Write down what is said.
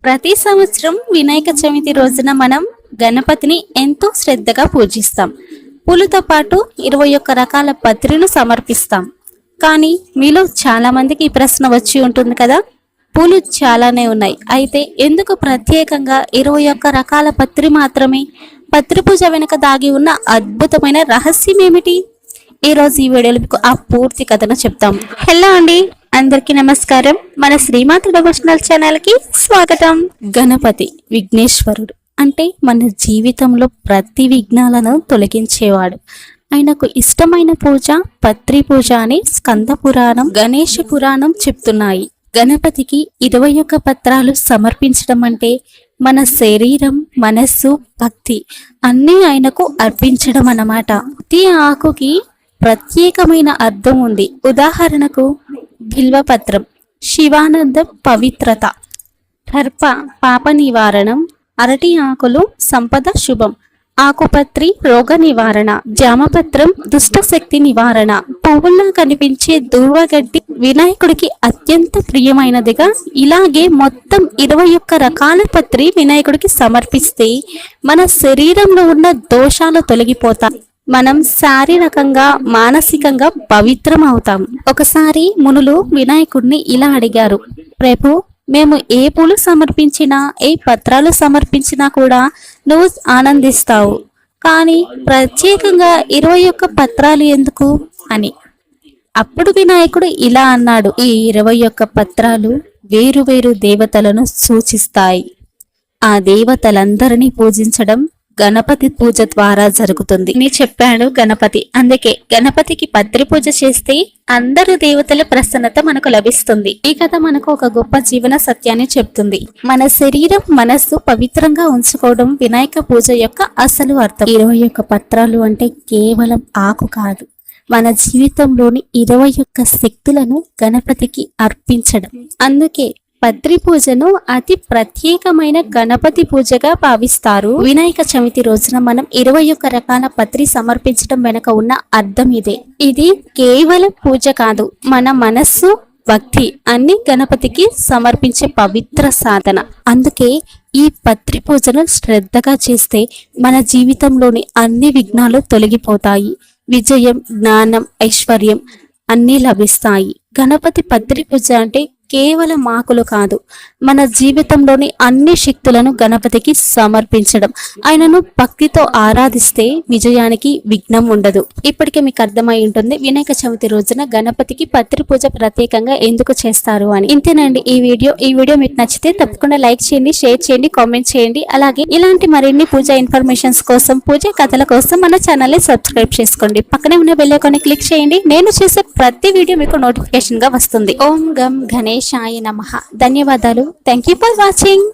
ప్రతి సంవత్సరం వినాయక చవితి రోజున మనం గణపతిని ఎంతో శ్రద్ధగా పూజిస్తాం. పూలతో పాటు 21 రకాల పత్రిను సమర్పిస్తాం. కానీ మీలో చాలా మందికి ఈ ప్రశ్న వచ్చి ఉంటుంది కదా, పూలు చాలానే ఉన్నాయి, అయితే ఎందుకు ప్రత్యేకంగా 21 రకాల పత్రి మాత్రమే? పత్రి పూజ వెనుక దాగి ఉన్న అద్భుతమైన రహస్యం ఏమిటి? ఈరోజు ఈ వీడియోలో మీకు ఆ పూర్తి కథను చెప్తాం. హలో అండి, అందరికీ నమస్కారం. మన శ్రీమాత డివోషనల్ ఛానల్ కి స్వాగతం. గణపతి విఘ్నేశ్వరుడు అంటే మన జీవితంలో ప్రతి విఘ్నాలను తొలగించేవాడు. ఆయనకు ఇష్టమైన పూజ పత్రి పూజ అని స్కంద పురాణం, గణేష పురాణం చెప్తున్నాయి. గణపతికి 21 పత్రాలు సమర్పించడం అంటే మన శరీరం, మనస్సు, భక్తి అన్నీ ఆయనకు అర్పించడం అన్నమాట. ప్రతి ఆకుకి ప్రత్యేకమైన అర్థం ఉంది. ఉదాహరణకు బిల్వపత్రం శివానందం, పవిత్రత. దర్భ పాప నివారణం. అరటి ఆకులు సంపద, శుభం. ఆకుపత్రి రోగ నివారణ. జామపత్రం దుష్ట శక్తి నివారణ. పువ్వుల్లో కనిపించే దుర్వగడ్డి వినాయకుడికి అత్యంత ప్రియమైనదిగా. ఇలాగే మొత్తం 21 రకాల పత్రి వినాయకుడికి సమర్పిస్తే మన శరీరంలో ఉన్న దోషాలు తొలగిపోతాయి. మనం శారీరకంగా, మానసికంగా పవిత్రం అవుతాం. ఒకసారి మునులు వినాయకుడిని ఇలా అడిగారు, ప్రభు, మేము ఏ పూలు సమర్పించినా, ఏ పత్రాలు సమర్పించినా కూడా నువ్వు ఆనందిస్తావు, కానీ ప్రత్యేకంగా 21 పత్రాలు ఎందుకు అని. అప్పుడు వినాయకుడు ఇలా అన్నాడు, ఈ 21 పత్రాలు వేరు వేరు దేవతలను సూచిస్తాయి. ఆ దేవతలందరినీ పూజించడం గణపతి పూజ ద్వారా జరుగుతుంది అని చెప్పాడు గణపతి. అందుకే గణపతికి పత్రి పూజ చేస్తే అందరు దేవతల ప్రసన్నత మనకు లభిస్తుంది. ఈ కథ మనకు ఒక గొప్ప జీవన సత్యాన్ని చెప్తుంది. మన శరీరం, మనస్సు పవిత్రంగా ఉంచుకోవడం వినాయక పూజ యొక్క అసలు అర్థం. 21 పత్రాలు అంటే కేవలం ఆకు కాదు, మన జీవితంలోని 21 శక్తులను గణపతికి అర్పించడం. అందుకే పత్రి పూజను అతి ప్రత్యేకమైన గణపతి పూజగా భావిస్తారు. వినాయక చవితి రోజున మనం 21 రకాల పత్రి సమర్పించడం వెనుక ఉన్న అర్థం ఇదే. ఇది కేవలం పూజ కాదు, మన మనస్సు, భక్తి అన్ని గణపతికి సమర్పించే పవిత్ర సాధన. అందుకే ఈ పత్రి పూజను శ్రద్ధగా చేస్తే మన జీవితంలోని అన్ని విఘ్నాలు తొలగిపోతాయి. విజయం, జ్ఞానం, ఐశ్వర్యం అన్నీ లభిస్తాయి. గణపతి పత్రి పూజ అంటే కేవలం ఆకులు కాదు, మన జీవితంలోని అన్ని శక్తులను గణపతికి సమర్పించడం. ఆయనను భక్తితో ఆరాధిస్తే విజయానికి విఘ్నం ఉండదు. ఇప్పటికే మీకు అర్థమై ఉంటుంది వినాయక చవితి రోజున గణపతికి పత్రి పూజ ప్రత్యేకంగా ఎందుకు చేస్తారు అని. ఇంతేనండి ఈ వీడియో మీకు నచ్చితే తప్పకుండా లైక్ చేయండి, షేర్ చేయండి, కామెంట్ చేయండి. అలాగే ఇలాంటి మరిన్ని పూజా ఇన్ఫర్మేషన్స్ కోసం, పూజా కథల కోసం మన ఛానల్ ని సబ్స్క్రైబ్ చేసుకోండి. పక్కనే ఉన్న బెల్ ఐకాన్ ని క్లిక్ చేయండి. నేను చేసే ప్రతి వీడియో మీకు నోటిఫికేషన్ గా వస్తుంది. ఓం గం గణేశాయ నమః. ధన్యవాదాలు. Thank you for watching.